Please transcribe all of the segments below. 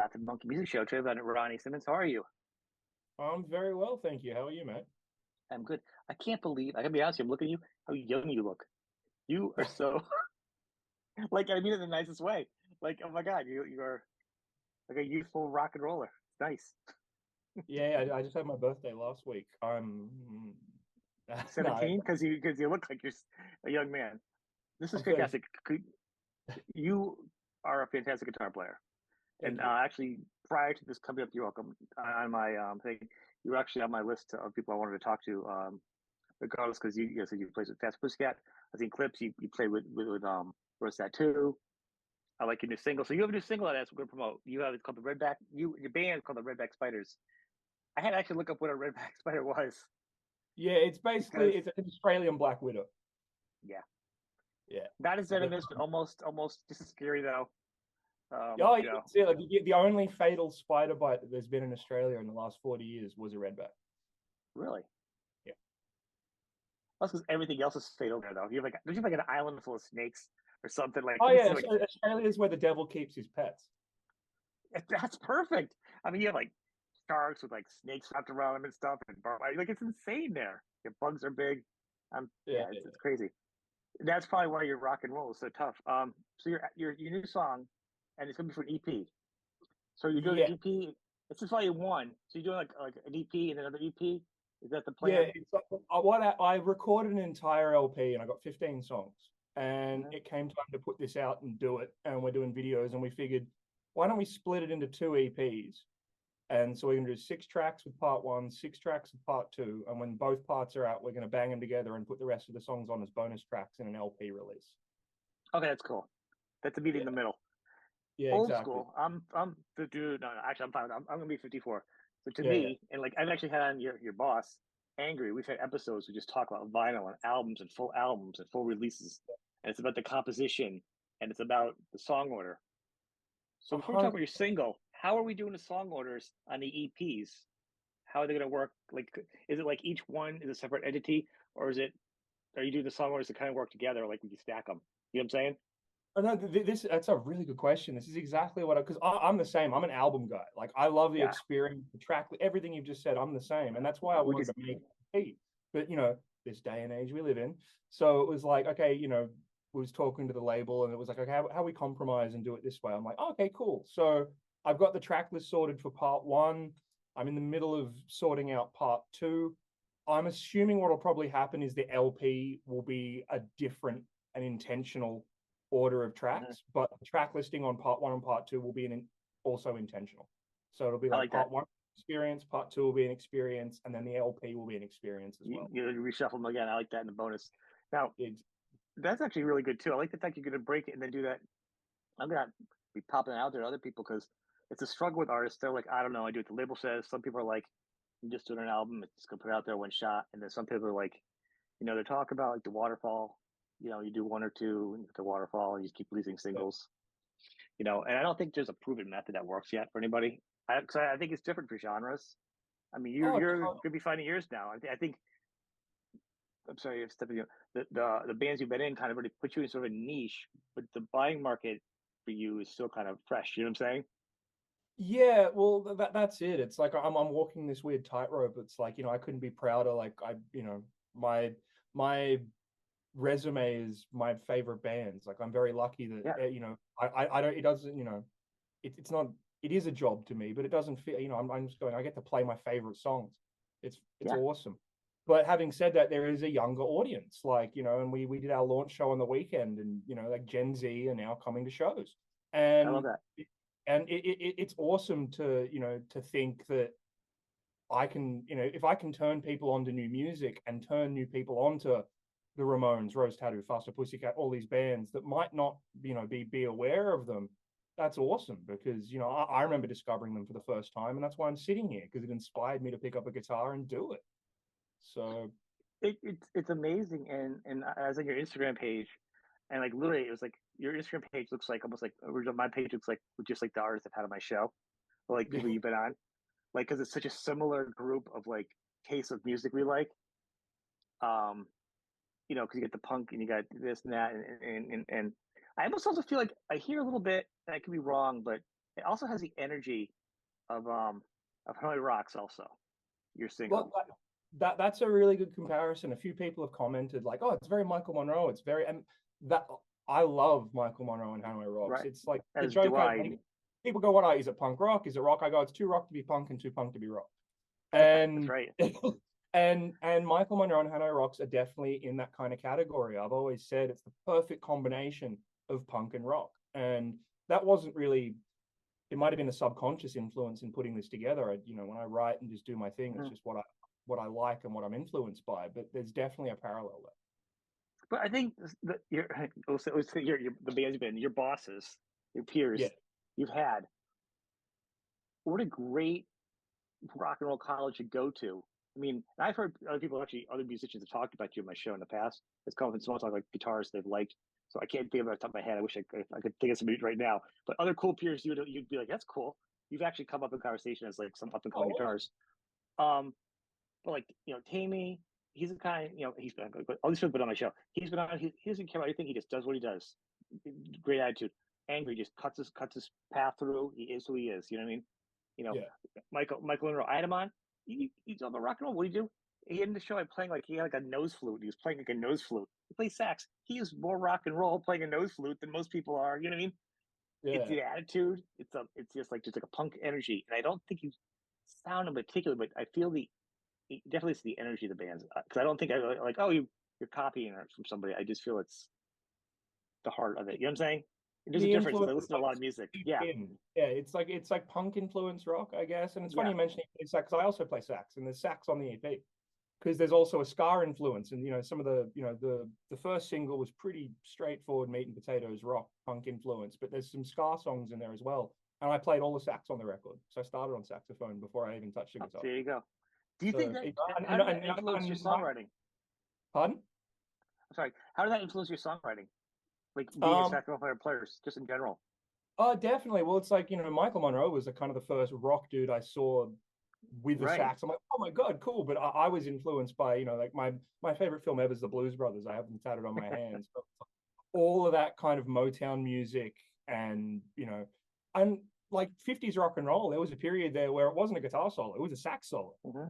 Got the Monkey Music Show. Trailer on Ronnie Simmons. How are you? I'm very well, thank you. How are you, mate? I'm good. I can't believe, I gotta be honest with you, I'm looking at you, how young you look. You are so, like, I mean it in the nicest way. Like, oh my God, you're like a youthful rock and roller. It's nice. Yeah, I just had my birthday last week. No, 17? Because you look like you're a young man. This is I'm 30. fantastic. You are a fantastic guitar player. And Thank you. actually, prior to this coming up, you're welcome on my thing. You were actually on my list of people I wanted to talk to. Regardless, because you said you played with Fast Pussycat. I've seen clips. You played with Rose Tattoo. I like your new single. So you have a new single that's we're going to promote. You have it's called the Redback. Your band is called the Redback Spiders. I had to actually look up what a Redback Spider was Yeah, it's basically because it's an Australian Black Widow. yeah, Yeah. not as The, venomous, but almost just as scary though. oh, You yeah, know, it's, yeah, like the only fatal spider bite that there's been in Australia in the last 40 years was a redback. really. Yeah. That's because everything else is fatal there though. You have like don't you have like an island full of snakes or something like Oh this yeah, is like Australia is where the devil keeps his pets. that's perfect. I mean, you have like sharks with like snakes wrapped around them and stuff, and like it's insane there. The bugs are big. Yeah, Yeah, yeah, it's yeah. crazy. That's probably why your rock and roll is so tough. So your new song, and it's gonna be for an EP. So you're doing an Yeah, EP. This is volume one. So you're doing like an EP and another EP. Is that the yeah. plan? It's like, I recorded an entire LP and I got 15 songs. And Mm-hmm. it came time to put this out and do it. And we're doing videos, and we figured, why don't we split it into two EPs? And so we're going to do 6 tracks with part one, 6 tracks with part two. And when both parts are out, we're going to bang them together and put the rest of the songs on as bonus tracks in an LP release. Okay, that's cool. That's a meeting in the Yeah, middle. yeah, Old exactly. school. I'm the dude. No, no, actually, I'm fine. I'm gonna be 54. So to Yeah, yeah. me, and like I've actually had on your boss, Angry. We've had episodes we just talk about vinyl and albums and full releases, and it's about the composition and it's about the song order. So before we talk about your 100%. single, how are we doing the song orders on the EPs? How are they going to work? Like, is it like each one is a separate entity, or is it? Are you doing the song orders to kind of work together, like when you stack them? You know what I'm saying? Oh, no, this that's a really good question. This is exactly what because I'm the same. I'm an album guy. Like I love the Yeah, experience, the track, everything you've just said. I'm the same, and that's why I we wanted just to make Pete. But this day and age we live in, so it was like, okay, we was talking to the label, and it was like, okay, how we compromise and do it this way. I'm like, oh, okay, cool. So I've got the track list sorted for part one. I'm in the middle of sorting out part two. I'm assuming what will probably happen is the LP will be a different and intentional order of mhm. tracks, but the track listing on part one and part two will be also intentional. So it'll be I like like that. part one experience, part two will be an experience, and then the LP will be an experience as well. You reshuffle them again. I like that in the bonus. Now It's, that's actually really good too. I like the fact you're going to break it and then do that. I'm gonna be popping it out there to other people because it's a struggle with artists. They're like, I don't know, I do what the label says. Some people are like, I'm just doing an album, it's just gonna put it out there one shot. And then some people are like, they talk about like the waterfall. You do one or two and the waterfall, and you just keep releasing singles. And I don't think there's a proven method that works yet for anybody. I think it's different for genres. I mean, you're oh, you're gonna be finding yours now. I think I'm sorry, if stepping you. The bands you've been in kind of already put you in sort of a niche, but the buying market for you is still kind of fresh. You know what I'm saying? yeah. Well, that's it. It's like I'm walking this weird tightrope. It's like I couldn't be prouder. Like my resume is my favorite bands. Like I'm very lucky that Yeah, I don't. It doesn't. It's not. It is a job to me, but it doesn't feel. I'm just going. I get to play my favorite songs. It's yeah, awesome. But having said that, there is a younger audience, like and we did our launch show on the weekend, and like Gen Z are now coming to shows, I love and that. it's awesome to to think that I can if I can turn people onto new music and turn new people onto the Ramones, Rose Tattoo, Faster Pussycat, all these bands that might not be aware of them. That's awesome because I remember discovering them for the first time, and that's why I'm sitting here because it inspired me to pick up a guitar and do it. So It's amazing, and I was on your Instagram page, and like literally, it was like your Instagram page looks like almost like original. My page looks like just like the artists I've had on my show, or like people you've been on, like because it's such a similar group of like taste of music we like. Um, because you get the punk and you got this and that, and I almost also feel like I hear a little bit, and I could be wrong, but it also has the energy of Hanoi Rocks. Also, your single, Well, that's a really good comparison. A few people have commented like, "Oh, it's very Michael Monroe." It's very and that I love Michael Monroe and Hanoi Rocks. right? It's like the As do joke I I. make. People go, "What is it? Punk rock? Is it rock?" I go, "It's too rock to be punk and too punk to be rock." That's And right. and Michael Monroe and Hanoi Rocks are definitely in that kind of category. I've always said it's the perfect combination of punk and rock, and that wasn't really it might have been a subconscious influence in putting this together. When I write and just do my thing, it's Mhm. just what I like and what I'm influenced by. But there's definitely a parallel there. But I think that your also your the bands you've been, your bosses, your Yeah, peers, you've had. What a great rock and roll college to go to. I mean, I've heard other people actually, other musicians have talked about you on my show in the past. It's come from small talk like guitarists they've liked. So I can't think of it off the top of my head. I wish I could think of somebody right now. But other cool peers, you'd be like, that's cool. You've actually come up in conversation as like some up and coming oh, guitarists. Um, but like Tammy, he's the kind. He's been all these people have been on my show. He's been on. He doesn't care about anything. He just does what he does. Great attitude. Angry, just cuts his path through. He is who he is. You know what I mean? You know, yeah, Michael Monroe. I had him on. He's all about rock and roll. What do you do? He ended the show by playing like he had like a nose flute. He was playing like a nose flute. He plays sax. He is more rock and roll playing a nose flute than most people are. You know what I mean? It's yeah. the attitude. It's just like a punk energy. And I don't think you sound in particular, but I feel definitely it's the energy of the bands. Because I don't think I like, oh, you're copying it from somebody. I just feel it's the heart of it. You know what I'm saying? There's a The difference because influence I is listen to a like lot of music. seeped Yeah, in. Yeah, it's like punk influence rock, I guess. And it's funny yeah. you mentioning sax because I also play sax, and there's sax on the EP. Because there's also a ska influence, and some of the first single was pretty straightforward meat and potatoes rock punk influence, but there's some ska songs in there as well. And I played all the sax on the record, so I started on saxophone before I even touched the Oh, guitar. there you go. Do you think So, that? and, How and, did that and, influence your and my, songwriting? pardon? I'm sorry. How did that influence your songwriting? Like being a Um, saxophone player, players, just in general. oh, definitely. Well, it's like Michael Monroe was the kind of the first rock dude I saw with the Right. sax. I'm like, oh my god, cool. But I was influenced by like my favorite film ever is The Blues Brothers. I have them tatted on my hands. But all of that kind of Motown music and and like 50s rock and roll. There was a period there where it wasn't a guitar solo; it was a sax solo. Hmm.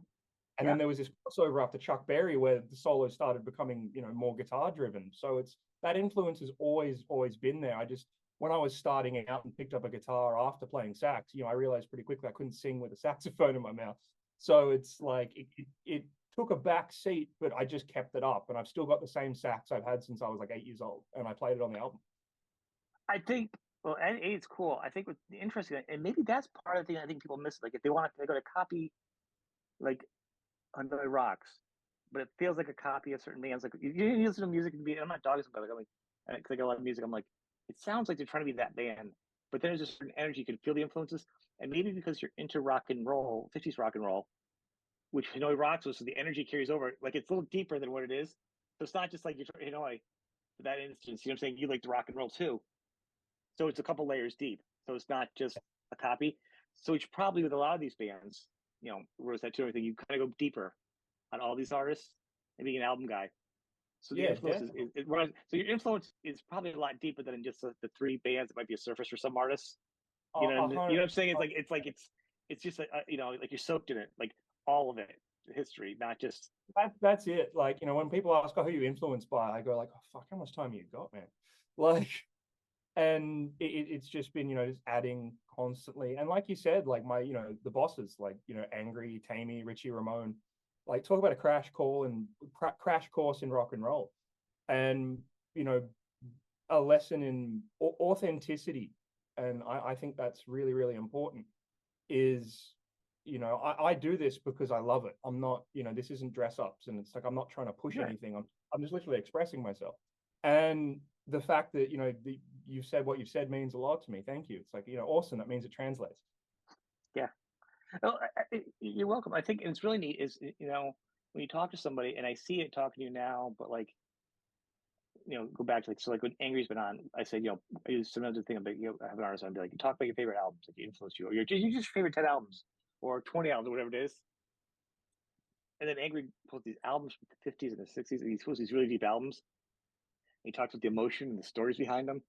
And then Yeah. there was this crossover after Chuck Berry where the solos started becoming more guitar driven. So it's that influence has always been there. I just when I was starting out and picked up a guitar after playing sax, I realized pretty quickly I couldn't sing with a saxophone in my mouth. So it's like it took a back seat, but I just kept it up, and I've still got the same sax I've had since I was like 8 years old, and I played it on the album. I think. Well, and it's cool. I think what's interesting, and maybe that's part of the thing I think people miss. Like if they go to copy like another rocks, but it feels like a copy of certain bands. Like you listen to music and I'm not dogging somebody. Like I'm like, cause I got a lot of music. I'm like, it sounds like they're trying to be that band, but then there's a certain energy. You can feel the influences, and maybe because you're into rock and roll, 50s rock and roll, which Hanoi rocks was, so the energy carries over. Like it's a little deeper than what it is. So it's not just like you're Hanoi for that instance. You know what I'm saying? You like the rock and roll too, so it's a couple layers deep. So it's not just a copy. So it's probably with a lot of these bands, Rose Tattoo, everything, you kind of go deeper on all these artists and being an album guy. So the Yeah, influence definitely. so your influence is probably a lot deeper than just the three bands. It might be a surface for some artists. You know what I'm saying? It's just like you're soaked in it, like all of it, history, not just That's it. Like, when people ask, oh, who you influenced by, I go like, oh, fuck, how much time you got, man? Like, and it's just been, just adding constantly. And like you said, like the bosses, like, Angry, Tammy, Richie Ramone, like talk about a crash course in rock and roll. And, you know, a lesson in authenticity. And I think that's really, really important is I do this because I love it. I'm not, this isn't dress ups, and it's like I'm not trying to push right. anything. I'm just literally expressing myself. And the fact that you've said what you've said means a lot to me. Thank you. It's like awesome. That means it translates. Yeah. Well, you're welcome. I think it's really neat is when you talk to somebody, and I see it talking to you now, but like go back to like so like when Angry's been on, I said I use some other thing, but I have an artist on, be like, you talk about your favorite albums, like you influence you, or your favorite 10 albums or 20 albums or whatever it is. And then Angry pulls these albums from the 50s and the 60s, and he pulls these really deep albums. He talks about the emotion and the stories behind them.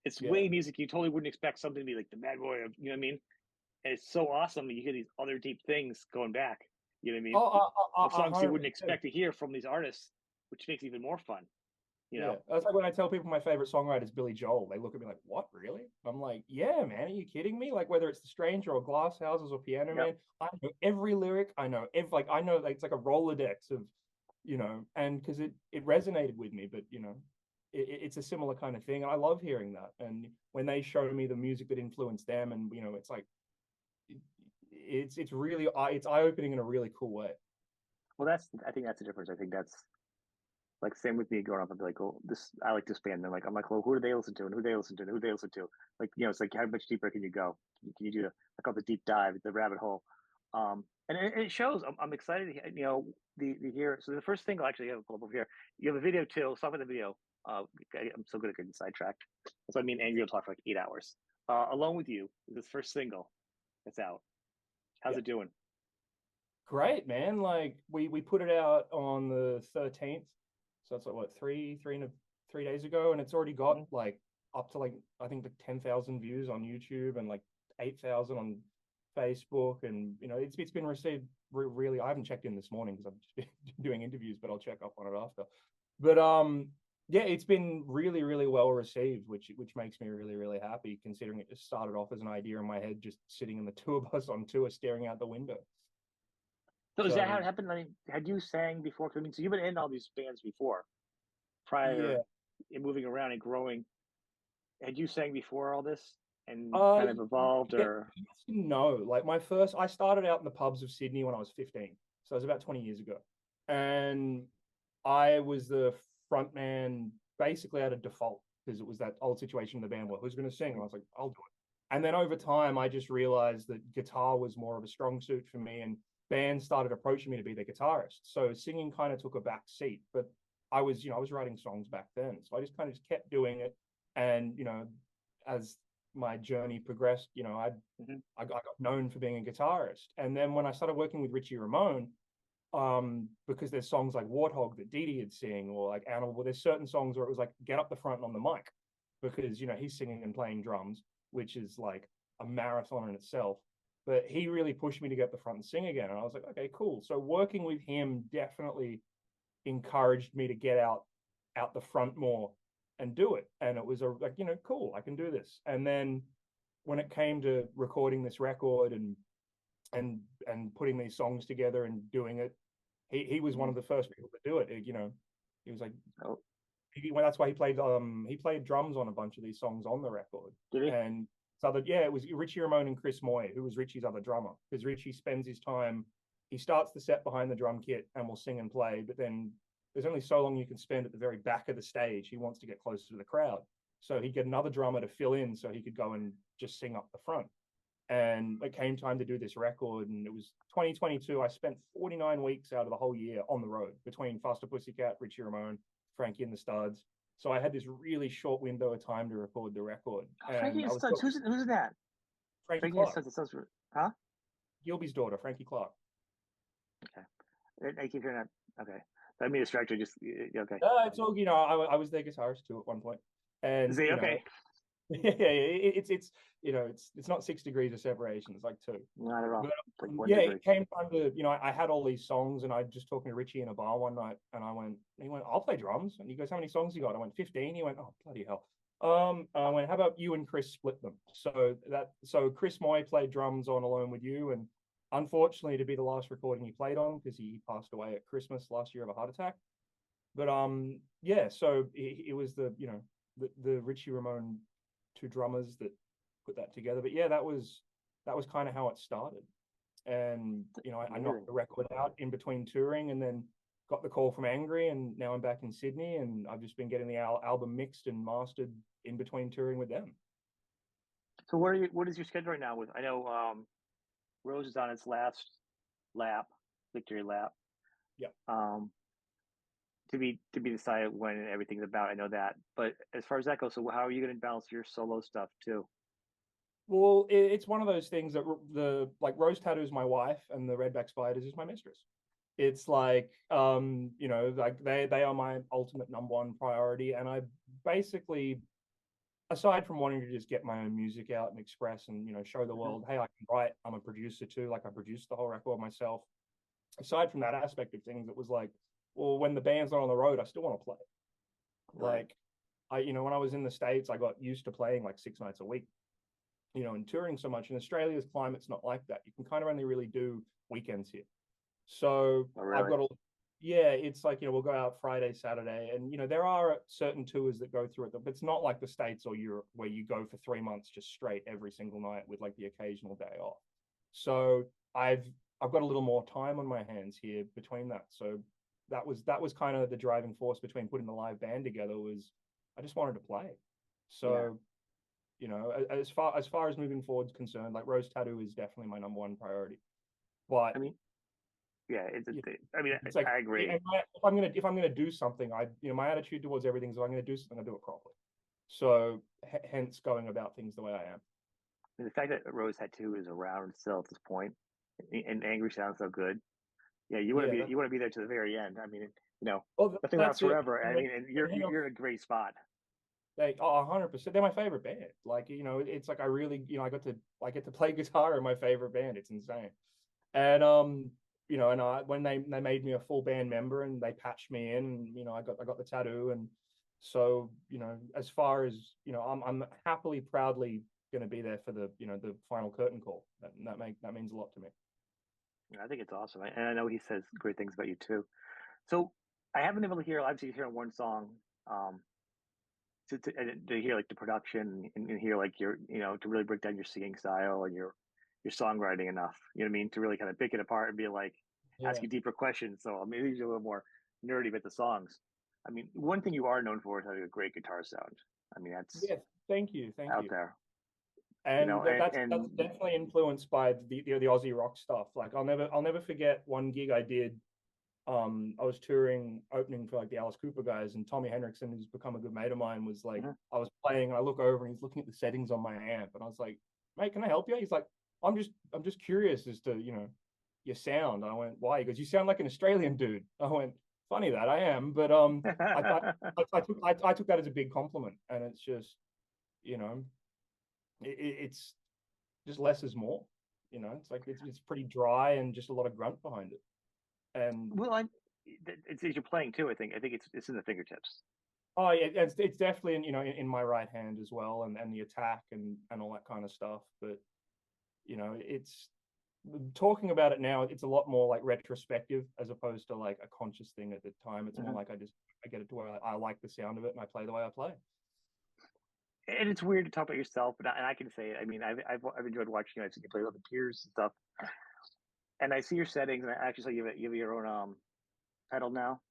It's Yeah. way music you totally wouldn't expect something to be like the bad boy of, you know what I mean? And it's so awesome that you hear these other deep things going back. You know what I mean? Oh, Of songs you wouldn't 100%. expect to hear from these artists, which makes it even more fun. You Yeah, know? that's like when I tell people my favorite songwriter is Billy Joel. They look at me like, "What, really?" I'm like, "Yeah, man. Are you kidding me?" Like whether it's The Stranger or Glass Houses or Piano Yep. Man, I know every lyric. I know every like I know like it's like a Rolodex of, and because it resonated with me. But it's a similar kind of thing, and I love hearing that. And when they show me the music that influenced them, and it's like it's really it's eye opening in a really cool way. Well, I think that's the difference. I think that's like same with me growing up. I'd be like, oh, this I like this band. And I'm like, well, who do they listen to, and who they listen to, and who they listen to? Like, it's like how much deeper can you go? Can you do I call it the deep dive, the rabbit hole? And it shows. I'm excited to the hear. So the first single actually, you have a pull up over here. You have a video too. Let's talk about the video. I'm so good at getting sidetracked. That's why me and Andrew will talk for like 8 hours. Alone with You is this first single that's out. How's Yeah. it doing? Great, man. Like we put it out on the 13th. So it's like what, 3 days ago, and it's already got Mm-hmm. like up to like I think like 10,000 views on YouTube and like 8,000 on Facebook, and it's been received really. I haven't checked in this morning because I've just been doing interviews, but I'll check up on it after. But yeah, it's been really really well received, which makes me really really happy considering it just started off as an idea in my head, just sitting in the two of us on tour staring out the window. So is that how So it happened? I mean, had you sang before? 'Cause I mean, so you've been in all these bands before, prior yeah. in moving around and growing. Had you sang before all this and Uh, kind of evolved, yeah, or yes and no. Like I started out in the pubs of Sydney when I was 15, so it was about 20 years ago, and I was the front man basically out of default because it was that old situation in the band. Well, who's going to sing? And I was like, I'll do it. And then over time, I just realized that guitar was more of a strong suit for me, and bands started approaching me to be their guitarist. So singing kind of took a back seat, but I was writing songs back then, so I just kind of just kept doing it, and as my journey progressed, Mhm. I got known for being a guitarist. And then when I started working with Richie Ramone, because there's songs like Warthog that Dee Dee had sing, or like Animal, there's certain songs where it was like get up the front on the mic because he's singing and playing drums, which is like a marathon in itself. But he really pushed me to get up the front and sing again. And I was like, okay, cool. So working with him definitely encouraged me to get out the front more and do it. And it was like, cool, I can do this. And then when it came to recording this record and putting these songs together and doing it, he was one Mhm. of the first people to do it. He was like Oh, well, that's why he played drums on a bunch of these songs on the record. did he? And so that, yeah, it was Richie Ramone and Chris Moy, who was Richie's other drummer, because Richie spends his time, he starts the set behind the drum kit and will sing and play, but then there's only so long you can spend at the very back of the stage. He wants to get closer to the crowd. So he'd get another drummer to fill in so he could go and just sing up the front. And it came time to do this record, and it was 2022. I spent 49 weeks out of the whole year on the road between Faster Pussycat, Richie Ramone, Frankie and the Studs. So I had this really short window of time to record the record, Oh, Frankie and I and was Studs. Who's that? Frankie Frankie and Clark, Studs. It sounds, huh? Gilby's daughter, Frankie Clark. Okay. I keep hearing that. Okay. I mean, distracted. Just okay. It's all I was their guitarist too at one point, and Say okay. yeah, it's it's not 6 degrees of separation. It's like two. Not at all. But It's like one yeah, degree. it came time to I had all these songs, and I just talking to Richie in a bar one night, and he went, I'll play drums, and he goes, how many songs you got? I went 15. He went, oh bloody hell. I went, how about you and Chris split them? So Chris Moy played drums on Alone with You, and unfortunately to be the last recording he played on because he passed away at Christmas last year of a heart attack. But yeah, so it was the Richie Ramone two drummers that put that together. But yeah, that was kind of how it started. And I knocked Amazing. the record out in between touring, and then got the call from Angry, and now I'm back in Sydney, and I've just been getting the album mixed and mastered in between touring with them. So what is your schedule right now with? I know Rose is on its last lap, victory lap. Yeah. Um, to be decided when everything's about. I know that, but as far as that goes, so how are you going to balance your solo stuff too? Well, it's one of those things that the like Rose Tattoo is my wife, and the Redback Spiders is my mistress. It's like like they are my ultimate number one priority, and I basically aside from wanting to just get my own music out and express and show the Hmm. world, hey, I can write. I'm a producer too. Like I produced the whole record myself. Aside from that aspect of things, it was like, well, when the band's not on the road, I still want to play. Right. Like when I was in the States, I got used to playing like 6 nights a week, and touring so much. In Australia's climate's not like that. You can kind of only really do weekends here. So Oh, I've really? got a yeah, it's like, we'll go out Friday, Saturday, and there are certain tours that go through it, but it's not like the States or Europe where you go for 3 months just straight every single night with like the occasional day off. So I've I've got a little more time on my hands here between that. So that was kind of the driving force between putting the live band together was I just wanted to play. Yeah. So, as far as moving forward is concerned, like Rose Tattoo is definitely my number one priority. But I mean, yeah. yeah, I mean, it's like I agree. if I'm gonna do something, my attitude towards everything is if I'm gonna do something, I do it properly. So hence going about things the way I am. And the fact that Rose Tattoo is around still at this point, and Angry sounds so good. Yeah, Yeah, you want to be there to the very end. I mean, you know, well, nothing lasts that's it. forever. I mean, and And you're in a great spot. 100%. They're my favorite band. Like, it's like I really, I get to play guitar in my favorite band. It's insane. And and when they made me a full band member and they patched me in, I got the tattoo. And so, as far as, I'm happily, proudly gonna be there for the final curtain call. That means a lot to me. I think it's awesome, and I know he says great things about you too. So I haven't been able to hear obviously hear one song, um, to hear like the production and hear like your to really break down your singing style and your songwriting enough. You know what I mean? To really kind of pick it apart and be like ask Yeah. you deeper questions. So maybe you're a little more nerdy about the songs. I mean, one thing you are known for is having a great guitar sound. I mean, that's Yeah. Thank you. Thank out you. there. You And know, that's and definitely influenced by the Aussie rock stuff. Like I'll never forget one gig I did. I was touring opening for like the Alice Cooper guys, and Tommy Henriksen, who's become a good mate of mine, was like, mhm. I was playing and I look over and he's looking at the settings on my amp, and I was like, mate, can I help you? He's like, I'm just curious as to your sound. I went, why? He goes, you sound like an Australian dude. I went, funny that I am, but I took that as a big compliment, and it's just you know it's just less is more. It's like it's pretty dry and just a lot of grunt behind it. And Well, it's you're playing too. I think it's in the fingertips. oh yeah, it's definitely in my right hand as well, and the attack and all that kind of stuff. But it's talking about it now. It's a lot more like retrospective as opposed to like a conscious thing at the time. It's more Mhm. like I get it to where I like the sound of it and I play the way I play. And it's weird to talk about yourself, and I can say it. I mean, I've enjoyed watching you. I've seen you play with the peers and stuff, and I see your settings, and I actually saw you have your own pedal now.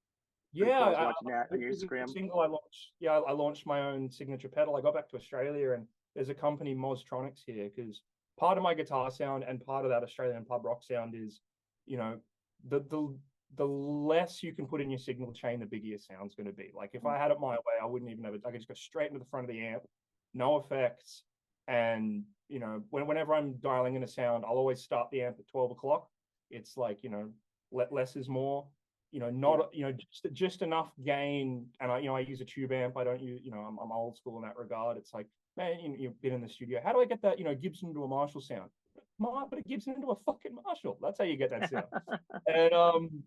Pretty Yeah, cool. I was watching that on this your is a Instagram. single I launched. Yeah, I launched my own signature pedal. I got back to Australia, and there's a company, Moztronics, here because part of my guitar sound and part of that Australian pub rock sound is, you know, the the the less you can put in your signal chain, the bigger your sound's going to be. Like if Mm. I had it my way, I wouldn't even have it. I could just go straight into the front of the amp, no effects, and whenever I'm dialing in a sound, I'll always start the amp at 12 o'clock. It's like let less is more, Yeah. not just enough gain. And I use a tube amp. I don't use, I'm old school in that regard. It's like, man, you've been in the studio, how do I get that Gibson into a Marshall sound? Put a Gibson into a fucking Marshall. That's how you get that sound. And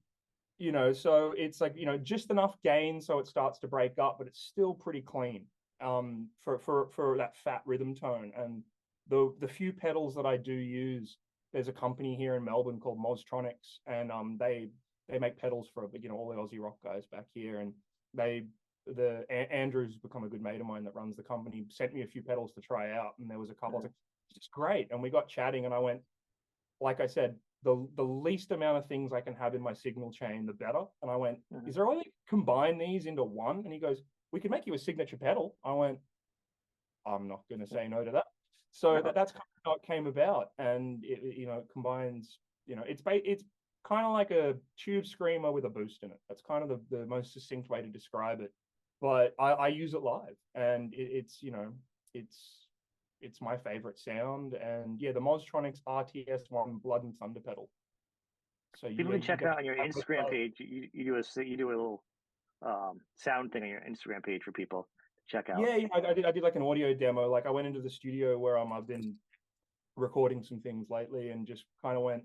so it's like just enough gain so it starts to break up, but it's still pretty clean for that fat rhythm tone. And the few pedals that I do use, there's a company here in Melbourne called Moztronics, and they make pedals for all the Aussie rock guys back here. And Andrew's become a good mate of mine that runs the company, sent me a few pedals to try out, and there was a couple. I was Mhm. like, it's great. And we got chatting, and I went, like I said, the least amount of things I can have in my signal chain, the better. And I went, Mhm. is there a way to combine these into one? And he goes, we can make you a signature pedal. I went, I'm not going to say no to that. So No. that's kind of how it came about, and it combines. It's kind of like a tube screamer with a boost in it. That's kind of the most succinct way to describe it. But I use it live, and it's it's my favorite sound. And yeah, the Moztronics RTS1 Blood and Thunder pedal. So People yeah, can you check it got out on your Instagram page. You do a little sound thing on your Instagram page for people check out. Yeah, I did like an audio demo. Like I went into the studio where I've been recording some things lately and just kind of went,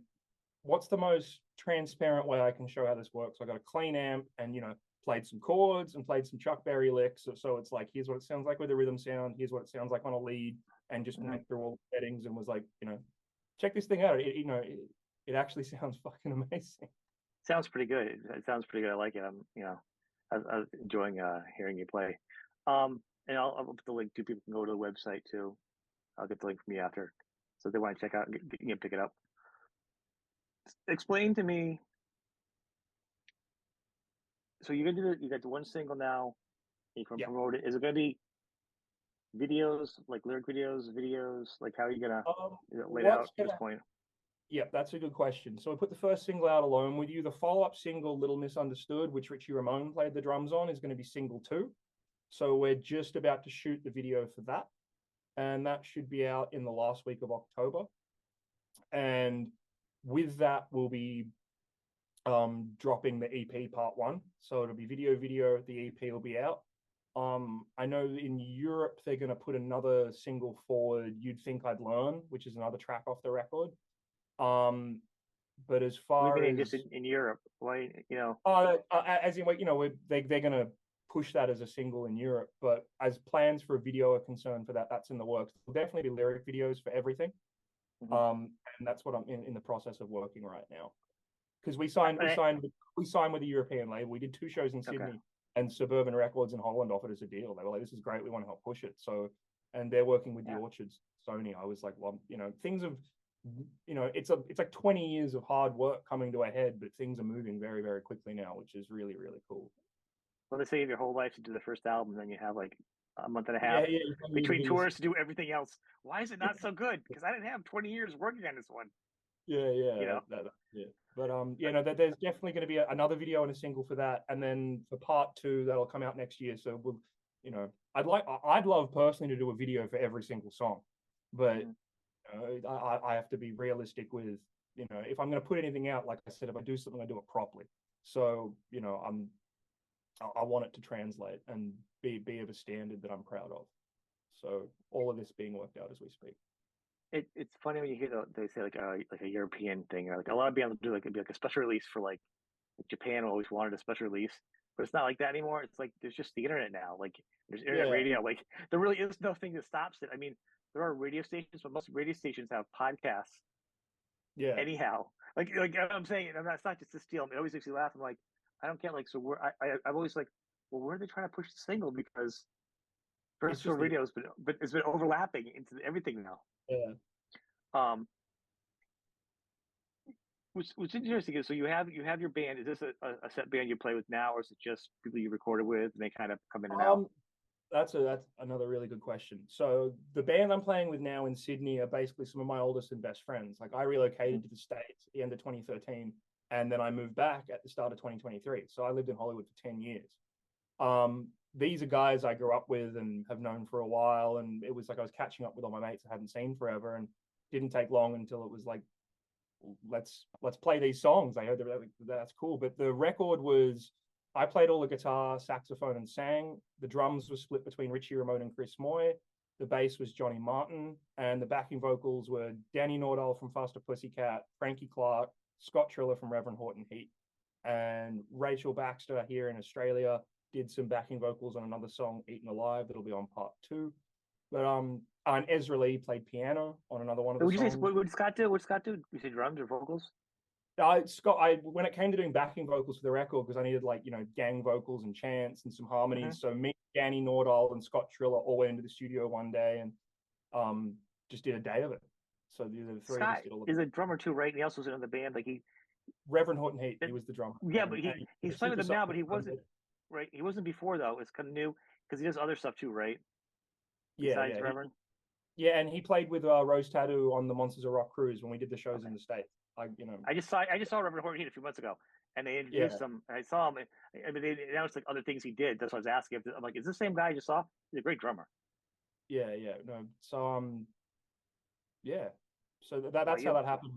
what's the most transparent way I can show how this works? I got a clean amp and played some chords and played some Chuck Berry licks. So it's like, here's what it sounds like with a rhythm sound, here's what it sounds like on a lead, and just Mhm. went through all the settings and was like, check this thing out. It actually sounds fucking amazing. Sounds pretty good. It sounds pretty good. I like it. I was enjoying hearing you play. And I'll put the link too. People can go to the website too. I'll get the link from you after, so if they want to check out, pick it up. Explain to me. So you're gonna do you got the one single now. You can Yeah. promote it. Is it gonna be videos, like lyric videos? Like how are you gonna is it laid out What's at this gonna point? Yeah, that's a good question. So I put the first single out, Alone With You. The follow-up single, Little Misunderstood, which Richie Ramone played the drums on, is going to be single 2. So we're just about to shoot the video for that. And that should be out in the last week of October. And with that, we'll be dropping the EP part 1. So it'll be video, the EP will be out. I know in Europe, they're going to put another single forward, You'd Think I'd Learn, which is another track off the record. But as What do you far mean just as in Europe? Why as in like they're gonna push that as a single in Europe, but as plans for a video are concerned for that, that's in the works. There'll definitely be lyric videos for everything. Mhm. And that's what I'm in the process of working right now. Because I- we signed with a European label. We did 2 shows in okay. Sydney, and Suburban Records in Holland offered us a deal. They were like, "This is great. We want to help push it." So, and they're working with the Yeah. Orchards, Sony. I was like, well, things have, it's like 20 years of hard work coming to a head, but things are moving very, very quickly now, which is really, really cool. Well, they say your whole life to do the first album, then you have like a month and a half Yeah, yeah, you can really between do this. tours to do everything else. Why is it not so good? Because I didn't have 20 years working on this one. Yeah, You yeah, know, yeah. But there's definitely going to be another video and a single for that, and then for part 2 that'll come out next year. So we'll, I'd love personally to do a video for every single song, but Mhm. I have to be realistic with, if I'm going to put anything out, like I said, if I do something, I do it properly. So I want it to translate and be of a standard that I'm proud of. So all of this being worked out as we speak. It's funny when you hear they say like a European thing, or like a lot of bands will do like it'd be like a special release for like Japan always wanted a special release, but it's not like that anymore. It's like there's just the internet now. Like there's internet Yeah, radio. Like there really is nothing that stops it. I mean, there are radio stations, but most radio stations have podcasts yeah. anyhow. I'm saying, and that's not just to steal. It always makes me laugh. I'm like, I don't get like so. I'm always like, well, where are they trying to push the single? Because It's terrestrial just the radio has been, but it's been overlapping into everything now. yeah. Um, which interesting is so you have your band. Is this a set band you play with now, or is it just people you recorded with and they kind of come in and out? Um, that's another really good question. So the band I'm playing with now in Sydney are basically some of my oldest and best friends. Like I Mhm. relocated to the States at the end of 2013, and then I moved back at the start of 2023. So I lived in Hollywood for 10 years. These are guys I grew up with and have known for a while, and it was like I was catching up with all my mates I hadn't seen forever, and didn't take long until it was like, let's play these songs. I heard that's cool. But the record was, I played all the guitar, saxophone, and sang. The drums were split between Richie Ramone and Chris Moy. The bass was Johnny Martin, and the backing vocals were Danny Nordahl from Faster Pussycat, Frankie Clark, Scott Triller from Reverend Horton Heat, and Rachel Baxter here in Australia did some backing vocals on another song, Eaten Alive, that'll be on part 2. But and Ezra Lee played piano on another one of the Would you say songs. what would Scott do? What Scott do? You say drums or vocals? I when it came to doing backing vocals for the record, because I needed like gang vocals and chants and some Hmm. harmonies. So me, Danny Nordahl, and Scott Triller all went into the studio one day and um just did a day of it. So the 3 of us Scott did all of is it. a drummer too, right? And he also was in the band. Like Reverend Horton Heat, he was the drummer, yeah, but and the he's playing with them now, but he synthesizer. wasn't right. He wasn't before though. It's kind of new because he does other stuff too, right? Yeah, Besides yeah, Reverend. yeah, and he played with Rose Tattoo on the Monsters of Rock cruise when we did the shows Okay. in the States. Like I just saw Reverend Horton Heat a few months ago, and they yeah, introduced him. And I saw him. I mean, they announced like other things he did. That's what I was asking. I'm like, is this the same guy I just saw? He's a great drummer. yeah, yeah. No, so yeah, so Wow, that's how that happened.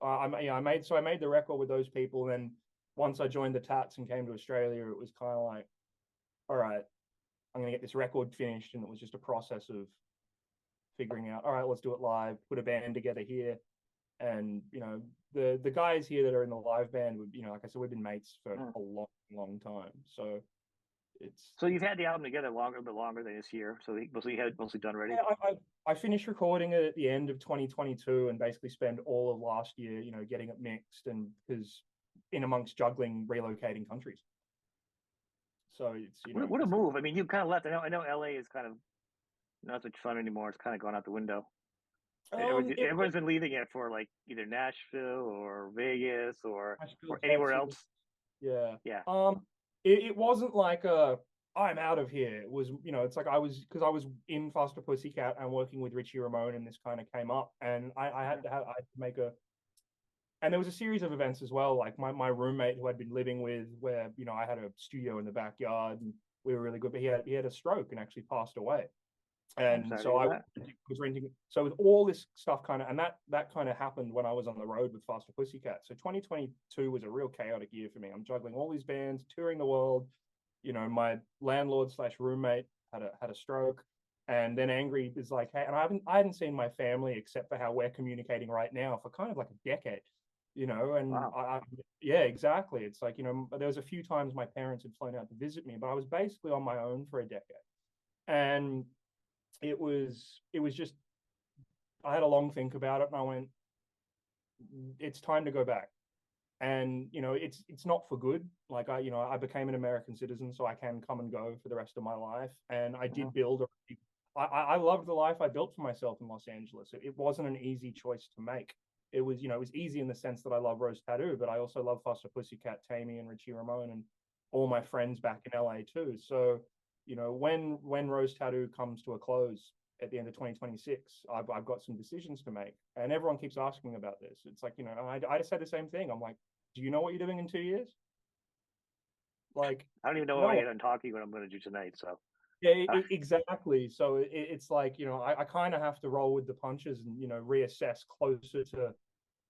I made the record with those people. Then once I joined the Tats and came to Australia, it was kind of like, all right, I'm going to get this record finished. And it was just a process of figuring out, all right, let's do it live, put a band together here. And, the guys here that are in the live band would, like I said, we've been mates for Mm. a long, long time. So it's, So you've had the album together a bit longer than this year. So you had mostly done already. yeah, I finished recording it at the end of 2022 and basically spent all of last year, getting it mixed, and because in amongst juggling relocating countries. So it's, What a move! I mean, you kind of left. I know LA is kind of not so much fun anymore. It's kind of gone out the window. it Everyone's been leaving it for like either Nashville or Vegas Nashville, or anywhere Texas. else. Yeah. Yeah. It wasn't like I'm out of here. It was, it's like because I was in Faster Pussycat and working with Richie Ramone, and this kind of came up, and I had to make and there was a series of events as well. Like my roommate who I'd been living with, where I had a studio in the backyard and we were really good, but he had a stroke and actually passed away. I'm And sorry to so I hear that. was renting. So with all this stuff kind of, and that kind of happened when I was on the road with Faster Pussycat. So 2022 was a real chaotic year for me. I'm juggling all these bands, touring the world. My landlord slash roommate had a stroke, and then Angry is like, hey, and I hadn't seen my family except for how we're communicating right now for kind of like a decade. And Wow. yeah, exactly. It's like, there was a few times my parents had flown out to visit me, but I was basically on my own for a decade. And it was just, I had a long think about it, and I went, it's time to go back. And it's not for good. Like I became an American citizen, so I can come and go for the rest of my life. And I Mhm. did build I loved the life I built for myself in Los Angeles. It wasn't an easy choice to make. It was easy in the sense that I love Rose Tattoo, but I also love Foster Pussycat, Tammy, and Richie Ramone, and all my friends back in LA too. So, when Rose Tattoo comes to a close at the end of 2026, I've got some decisions to make, and everyone keeps asking about this. It's like, I just said the same thing. I'm like, do you know what you're doing in 2 years? Like, I don't even know when I no. get done talking what I'm going to do tonight. So, Yeah, uh, exactly. So it's like, I kind of have to roll with the punches and, reassess closer to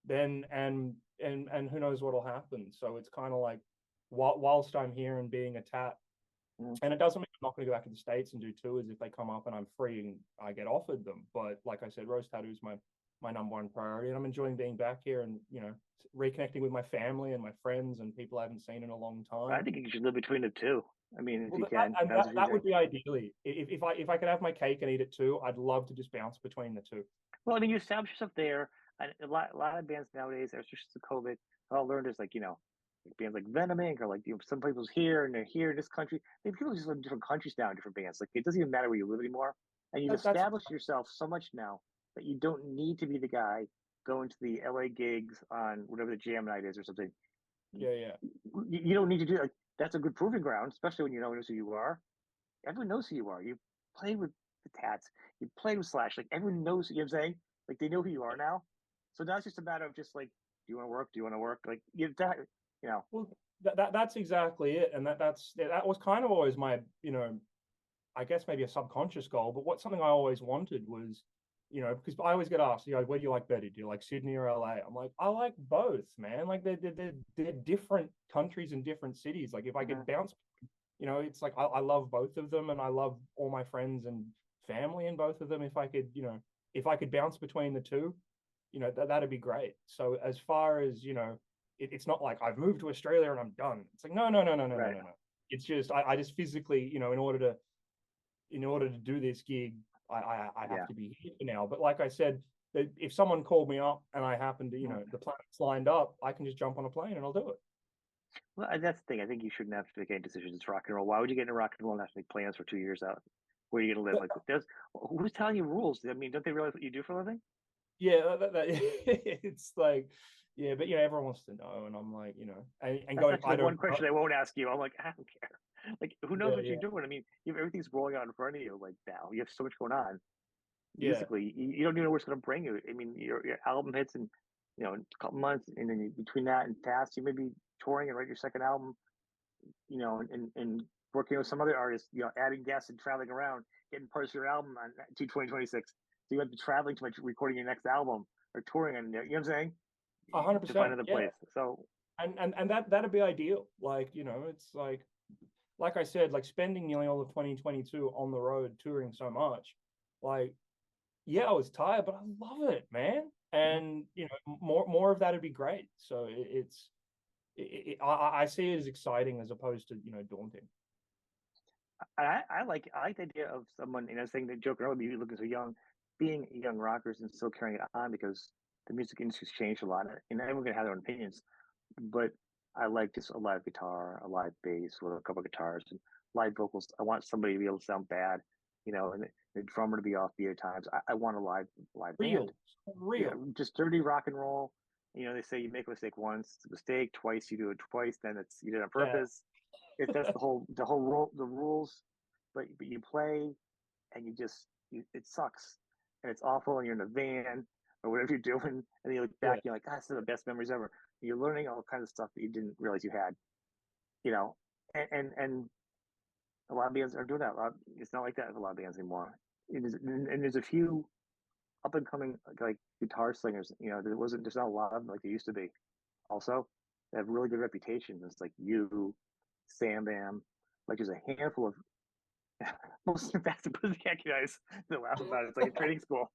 then, and who knows what'll happen. So it's kind of like, whilst I'm here and being a tat, mm. and it doesn't mean I'm not going to go back to the States and do tours if they come up and I'm free and I get offered them. But like I said, Rose Tattoo is my number one priority, and I'm enjoying being back here and, reconnecting with my family and my friends and people I haven't seen in a long I time. think you should live between the two. I mean, if Well, you can, that's what you're that saying. would be ideally. If I could have my cake and eat it too, I'd love to just bounce between the two. Well, I mean, you establish yourself there. And a lot of bands nowadays, especially since COVID, all learned is like, like bands like Venom Inc. or like, some people's here and they're here in this country. I mean, people just live in different countries now in different bands. Like, it doesn't even matter where you live anymore. And you've That's established yourself so much now that you don't need to be the guy going to the LA gigs on whatever the jam night is or something. yeah, yeah, You don't need to do like that's a good proving ground, especially when you know who you are. Everyone knows who you are. You played with the Tats. You played with Slash. Like everyone knows. You know what I'm saying? Like they know who you are now. So now it's just a matter of just like, do you want to work? Do you want to work? Like that. You know. Well, that's exactly it, and that was kind of always my, I guess maybe a subconscious goal, but what something I always wanted was, because I always get asked, where do you like better? Do you like Sydney or LA? I'm like, I like both, man. Like they're different countries and different cities. Like if I Mm-hmm. could bounce, it's like I love both of them, and I love all my friends and family in both of them. If I could bounce between the two, that'd be great. So as far as, it's not like I've moved to Australia and I'm done. It's like, no, no, no, no, no, no, Right. no, no. It's just I just physically, in order to do this gig, I have Yeah. to be here for now. But like I said, if someone called me up and I happen to, Mm. the planets lined up, I can just jump on a plane and I'll do it. Well, that's the thing. I think you shouldn't have to make any decisions. It's rock and roll. Why would you get into rock and roll and have to make plans for 2 years out? Where are you going to live? But Like, who's telling you rules? I mean, don't they realize what you do for a living? yeah, it's like, yeah, but everyone wants to know, and I'm like, and That's going, actually I the don't one know. question they won't ask you. I'm like, I don't care. Like, who knows Yeah, what you're yeah, doing? I mean, everything's rolling out in front of you. Like now, you have so much going on. yeah. Musically, you don't even know where it's going to bring you. I mean, your album hits in, a couple months, and then between that and past, you may be touring and write your second album. And working with some other artists. Adding guests and traveling around, getting parts of your album on to 2026. So you might be traveling too much, recording your next album or touring, and you know what I'm saying, to find 100%. another Yeah. place. So And that'd be ideal. Like, it's like like I said, like spending nearly all of 2022 on the road touring so much, like yeah, I was tired, but I love it, man. Mhm. And more of that would be great. So I see it as exciting as opposed to daunting. I like the idea of someone, saying that joking around with you looking so young, being young rockers and still carrying it on because the music industry's changed a lot, and everyone can have their own opinions. But I like just a live guitar, a live bass with a couple of guitars and live vocals. I want somebody to be able to sound bad, and the drummer to be offbeat at times. I want a live band. Real, Yeah, real. just dirty rock and roll. They say you make a mistake once, it's a mistake. Twice, you do it twice, then you did it on Yeah, purpose. If that's the rules, but you play and it sucks and it's awful and you're in a van or whatever you're doing and then you look yeah. back, you're like, that's the best memories ever. You're learning all kinds of stuff that you didn't realize you had, you know, and a lot of bands are doing that. It's not like that with a lot of bands anymore. And there's a few up and coming like guitar slingers. There's not a lot of them like there used to be. Also, they have really good reputations. It's like you, Sam Bam. Like there's a handful of most Fast and Pussycat guys that laugh about it. It's like a training school.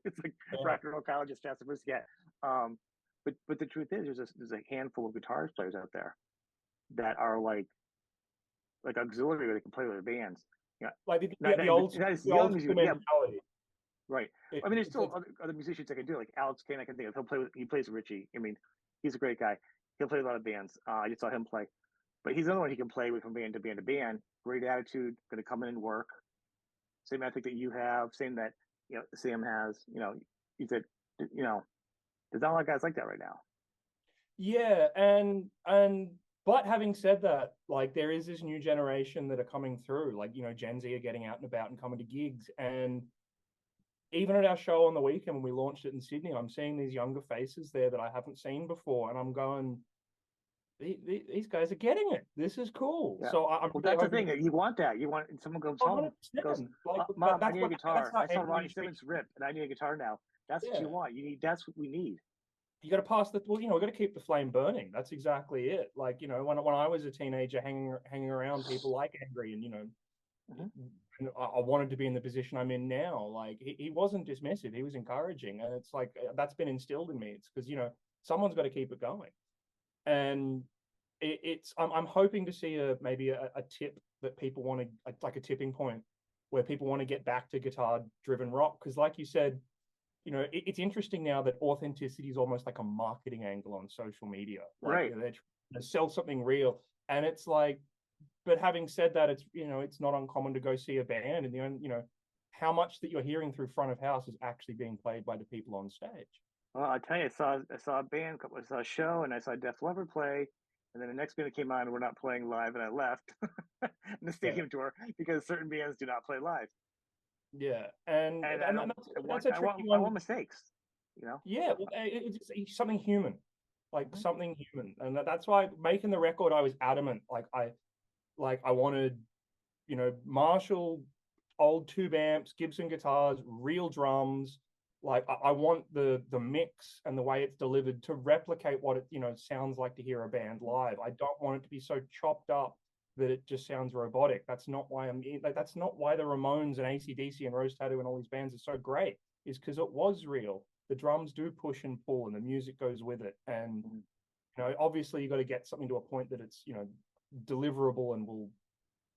It's like Yeah. rock and roll college is Fast and Pussycat. Um, but the truth is, there's a handful of guitar players out there that are like auxiliary where they can play with their bands. Yeah, Like not not, not as the young old as school you. Yeah, mentality. right. I mean, there's still It's other musicians that can do it, like Alex Kane. I can think of. He plays Richie. I mean, he's a great guy. He'll play a lot of bands. I just saw him play, but he's another one he can play with from band to band to band. Great attitude, going to come in and work. Same ethic that you have. Same that Sam has. He said, there's not a lot of guys like that right now. Yeah, and but having said that, like there is this new generation that are coming through, like Gen Z are getting out and about and coming to gigs, and even at our show on the weekend when we launched it in Sydney, I'm seeing these younger faces there that I haven't seen before, and I'm going, these guys are getting it. This is cool. Yeah. So I'm Well, really that's the hoping thing. You want that. You want someone goes home, goes, 100%. Like Mom, I that's need a what that's guitar. how I saw every Ronnie Simmons rip, and I need a guitar now. That's what you yeah. want. That's what we need. You got to pass the well, we got to keep the flame burning. That's exactly it. Like when I was a teenager, hanging around people like Angry, and Hmm. I wanted to be in the position I'm in now. Like he wasn't dismissive; he was encouraging, and it's like that's been instilled in me. It's because someone's got to keep it going, and I'm hoping to see maybe a tip that people want to like a tipping point where people want to get back to guitar driven rock because, like you said, it's interesting now that authenticity is almost like a marketing angle on social media. Like Right. they're trying to sell something real, and it's like, but having said that, it's not uncommon to go see a band, and how much that you're hearing through front of house is actually being played by the people on stage. Well, I tell you, I saw a band, I saw a show, and I saw Def Leppard play, and then the next band came on, and we're not playing live, and I left in the Yeah, stadium tour because certain bands do not play live, yeah, and and I and don't. I that's want a I tricky want I want one. mistakes. You know. Yeah, well, it's something human, like Hmm. something human, and that's why making the record, I was adamant. I wanted Marshall, old tube amps, Gibson guitars, real drums. Like I want the mix and the way it's delivered to replicate what it sounds like to hear a band live. I don't want it to be so chopped up that it just sounds robotic. That's not why like that's not why the Ramones and AC/DC and Rose Tattoo and all these bands are so great. Is because it was real. The drums do push and pull, and the music goes with it. And Hmm. obviously you got to get something to a point that it's deliverable and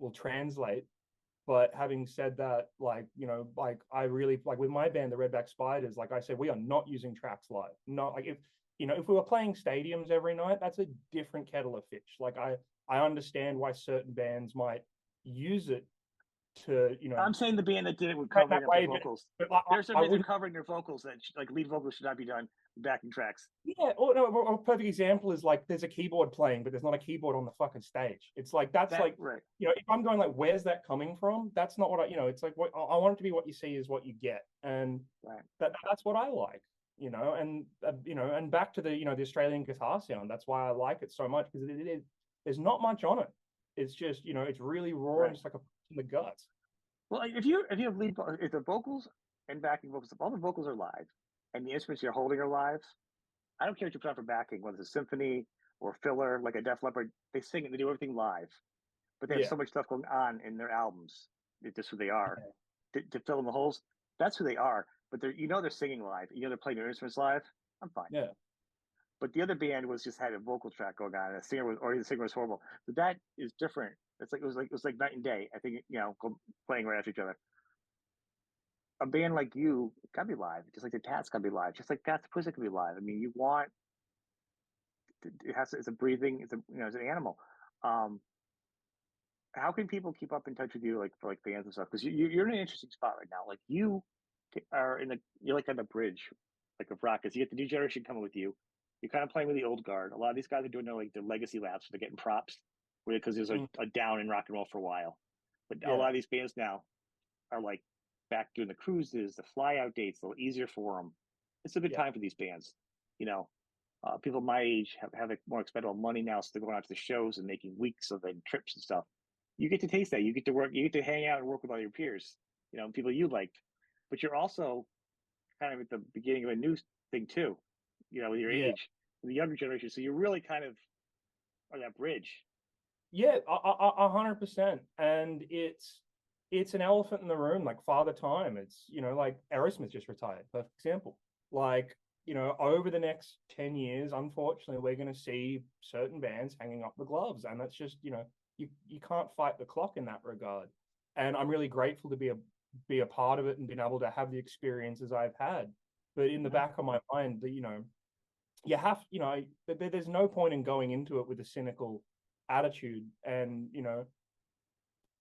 will translate. But having said that, like I really like with my band, the Redback Spiders, like I said, we are not using tracks live. Not like if we were playing stadiums every night, that's a different kettle of fish. Like I understand why certain bands might use it to I'm saying the band that did it with right that covering up their way, vocals. but There's some I bands that are wouldn't. covering their vocals that like lead vocals should not be done with backing tracks. Yeah, or no, a perfect example is like there's a keyboard playing, but there's not a keyboard on the fucking stage. It's like that's That like right, if I'm going like, where's that coming from? That's not what it's like. What I want it to be, what you see is what you get, and right. that's what I like. And back to the Australian guitar sound. That's why I like it so much because it is there's not much on it. It's just it's really raw and Right. just like a in the guts. Well, if you have if the vocals and backing vocals, if all the vocals are live and the instruments you're holding are live, I don't care what you put on for backing, whether it's a symphony or filler, like a Def Leppard, they sing it, they do everything live. but they have Yeah. so much stuff going on in their albums. It's just who they are. To fill in the holes, that's who they are. But they're singing live. They're playing their instruments live. I'm fine. Yeah. But the other band was just had a vocal track going on, and the singer was horrible. But that is different. It was like night and day. I think playing right after each other. A band like you gotta be live, just like the Tats gotta be live, just like Tats the Pussy could be live. I mean, you want it's a breathing, it's an animal. Um, how can people keep up in touch with you, like for like bands and stuff? Because you're in an interesting spot right now. Like you're like on the bridge, like of rockets. You get the new generation coming with you. You're kind of playing with the old guard. A lot of these guys are doing their legacy laps. So they're getting props because there's Mm, a down in rock and roll for a while. But a lot yeah. of these bands now are like back doing the cruises, the fly out dates, a little easier for them. It's a good Yeah. time for these bands. You know, people my age have more expendable money now, so they're going out to the shows and making weeks of trips and stuff. You get to taste that. You get to work. You get to hang out and work with all your peers. People you liked, but you're also kind of at the beginning of a new thing too. With your Yeah. age, with the younger generation. So you're really kind of on that bridge. Yeah, 100%. And it's an elephant in the room, like Father Time. It's, like Aerosmith just retired, perfect example. Like, over the next 10 years, unfortunately, we're going to see certain bands hanging up the gloves. And that's just, you can't fight the clock in that regard. And I'm really grateful to be a part of it and being able to have the experiences I've had. But in the Mhm. back of my mind, you have, there's no point in going into it with a cynical attitude. And,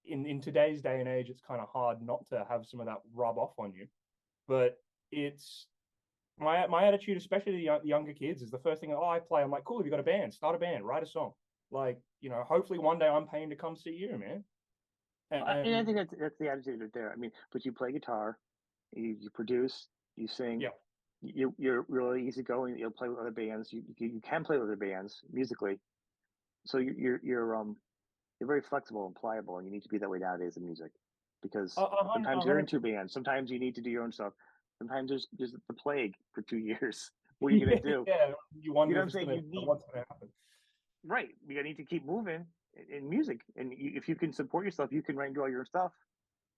in today's day and age, it's kind of hard not to have some of that rub off on you. But it's my attitude, especially the younger kids, is the first thing, I play. I'm like, cool, if you got a band, start a band, write a song. Like, hopefully one day I'm paying to come see you, man. And I And think that's the attitude right there. I mean, but you play guitar, you produce, you sing. yeah, You're really easygoing. You'll play with other bands. You can play with other bands musically. So you're very flexible and pliable, and you need to be that way nowadays in music, because a sometimes you're in hundred, two bands. Sometimes you need to do your own stuff. Sometimes there's the plague for 2 years. What are you gonna yeah, do? yeah. You You wonder know what if I'm it's saying? gonna, You need what's gonna happen. right. You need to keep moving in music, and if you can support yourself, you can write and do all your stuff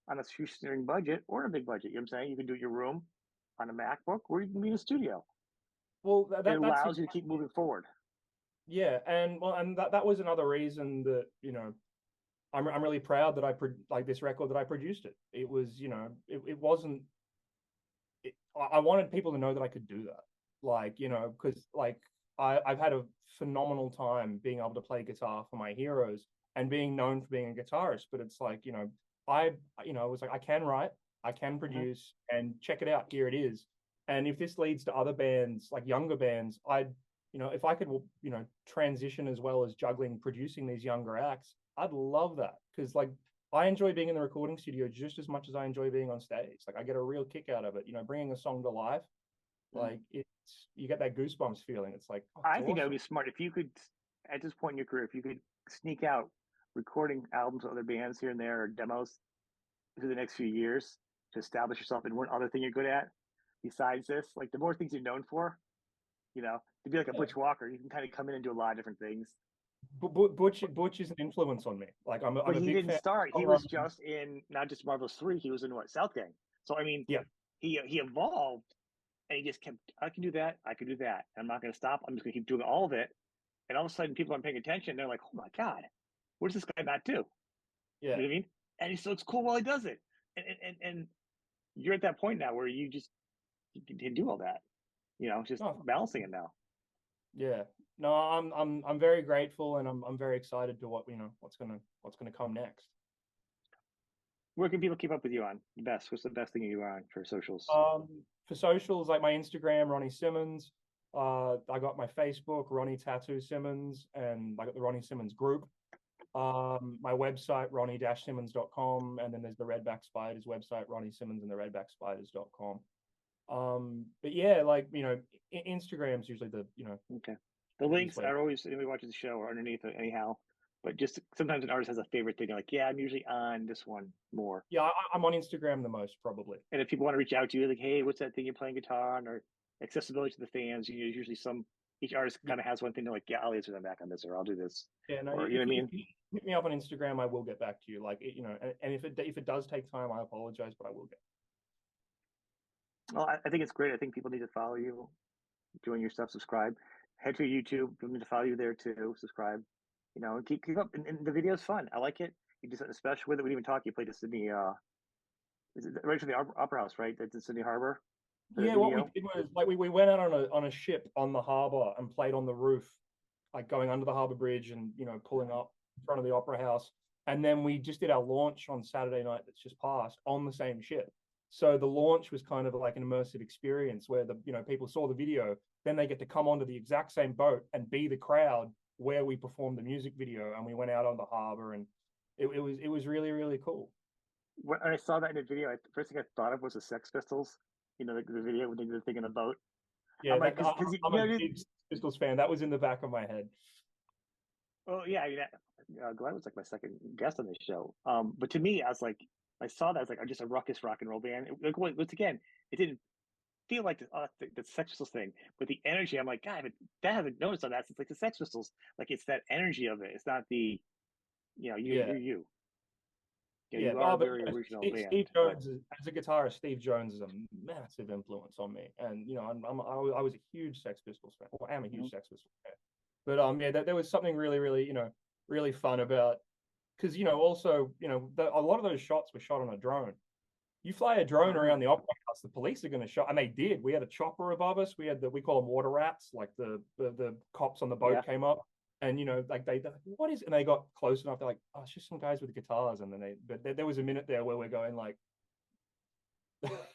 on a shoestring budget or a big budget. You know what I'm saying? You can do it your room on a MacBook, or you can be in a studio. Well, It that's allows you to keep exactly, moving forward. yeah. And well, and that was another reason that, I'm really proud that like this record that I produced it. It was, it wasn't. I wanted people to know that I could do that, like, because like I've had a phenomenal time being able to play guitar for my heroes and being known for being a guitarist. But it's like, I was like, I can write, I can Mhm. produce, and check it out, here it is. And if this leads to other bands, like younger bands, if I could, transition as well as juggling producing these younger acts, I'd love that. Because like I enjoy being in the recording studio just as much as I enjoy being on stage. Like I get a real kick out of it, bringing a song to life. Mhm. Like you get that goosebumps feeling. It's like, oh, it's I think that would awesome. be smart if you could, at this point in your career, if you could sneak out recording albums with other bands here and there or demos through the next few years to establish yourself in one other thing you're good at besides this. Like the more things you're known for, to be like a Yeah. Butch Walker, you can kind of come in and do a lot of different things. Butch is an influence on me. Like I'm But a he big didn't fan start. of He Long was Run. just in not just Marvel's 3. He was in what, South Gang. So I mean, Yeah. he evolved, and he just kept. I can do that. I can do that. I'm not going to stop. I'm just going to keep doing all of it. And all of a sudden, people aren't paying attention. They're like, "Oh my god, what does this guy not do?" You Yeah. know what I mean? And so it's cool while he does it. And you're at that point now where you can do all that. Just No, balancing it now. yeah. No, I'm very grateful, and I'm very excited to what's gonna come next. Where can people keep up with you on the best? What's the best thing you are on for socials? For socials, like my Instagram, Ronnie Simmons. I got my Facebook, Ronnie Tattoo Simmons, and I got the Ronnie Simmons group. My website, ronnie-simmons.com, and then there's the Redback Spiders website, Ronnie Simmons and the redbackspiders.com. But yeah, like, Instagram's usually the Okay. The easiest links way. are always anybody watches the show or underneath it anyhow. But just sometimes an artist has a favorite thing. They're like, yeah, I'm usually on this one more. Yeah, I'm on Instagram the most, probably. And if people want to reach out to you, like, hey, what's that thing you're playing guitar on, or accessibility to the fans, usually some each artist kind of has one thing. They're like, yeah, I'll answer them back on this, or I'll do this, Yeah, no, or you know what I if mean? you hit me up on Instagram, I will get back to you. Like, and if it does take time, I apologize, but I will get. Well, I think it's great. I think people need to follow you, doing your stuff. Subscribe. Head to YouTube. People need to follow you there too. Subscribe. You know, and keep up. And the video's fun. I like it. You did something special with it. We didn't even talk. You played the Sydney. Is it right from the Opera House, right? That's in Sydney Harbor. The Yeah, what we video. did was like we went out on a ship on the harbor and played on the roof, like going under the harbor bridge and pulling up in front of the opera house. And then we just did our launch on Saturday night that's just passed on the same ship. So the launch was kind of like an immersive experience where the people saw the video, then they get to come onto the exact same boat and be the crowd where we performed the music video, and we went out on the harbor, and it was really really cool. When I saw that in the video, first thing I thought of was the Sex Pistols. You know, the video when they were thinking about. I'm Yeah, like, that because I'm a big Pistols fan. That was in the back of my head. well, yeah, I mean, Glenn was like my second guest on this show. But to me, I was like, I saw that as like just a ruckus rock and roll band. Like once again, it didn't feel like the Sex Pistols thing, but the energy. I'm like, God, but that hasn't noticed on that since like the Sex Pistols. Like it's that energy of it. It's not the, Yeah, you're you. Yeah, yeah. you are Oh, a but very original Steve band, but Jones as a guitarist, Steve Jones is a massive influence on me, and I was a huge Sex Pistols fan. Well, I am a mhm. huge Sex Pistols fan. But yeah, there was something really, really, really fun about, because also a lot of those shots were shot on a drone. You fly a Oh drone yeah, around the opera house, the police are going to shot, and they did. We had a chopper above us. We call them water rats, like the cops on the yeah. boat came up, and like they're like, what is? And they got close enough. They're like, oh, it's just some guys with guitars. And then but there was a minute there where we're going like,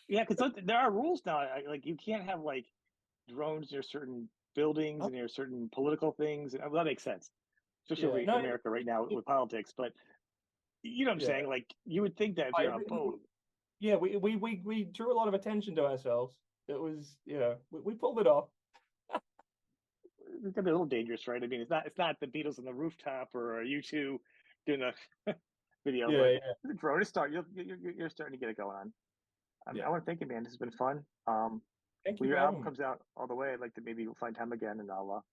Yeah, because there are rules now. Like you can't have like drones near certain buildings oh, and near certain political things. And well, that makes sense, yeah, especially no, America right now with politics. But you know what I'm yeah, saying? Like you would think that if I, you're on a boat, yeah, we drew a lot of attention to ourselves. It was, we pulled it off. it's gonna be a little dangerous, right? I mean, it's not the Beatles on the rooftop or U2 doing a video, Yeah, but yeah, the drone is starting. You're starting to get it going on. yeah. I want to thank you, man. This has been fun. Thank you When for your album having me. comes out all the way, I'd like to maybe find time again and I'll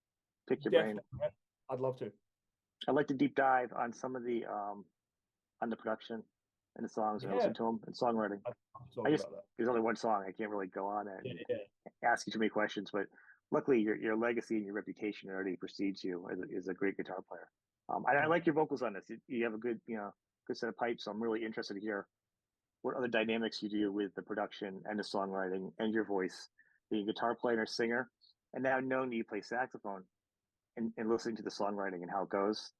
pick your brain. Definitely, man. I'd love to. I'd like to deep dive on some of the on the production and the songs and Yeah, listen to them and songwriting. I'd love to I talk just about that. there's only one song. I can't really go on Yeah, and yeah, ask you too many questions, but luckily your legacy and your reputation already precedes you as a great guitar player. I thank like your vocals on this. You have a good set of pipes. So I'm really interested to hear what other dynamics you do with the production and the songwriting and your voice, being a guitar player and a singer, and now knowing that you play saxophone and listening to the songwriting and how it goes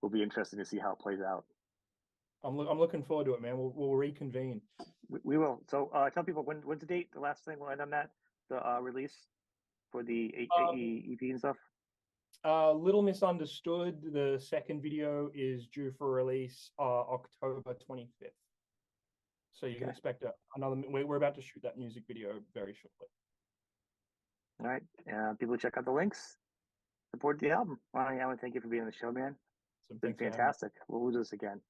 will be interesting to see how it plays out. I'm looking forward to it, man. We'll reconvene. We will. So tell people when's the date? The last thing we'll end on that the release for the Um, EP and stuff. Little Misunderstood. The second video is due for release October 25th. So you can Okay. expect another. We're about to shoot that music video very shortly. All right. People check out the links. Support the album. Well, I want to thank you for being on the show, man. So It's been thanks for having me. fantastic. We'll do this again.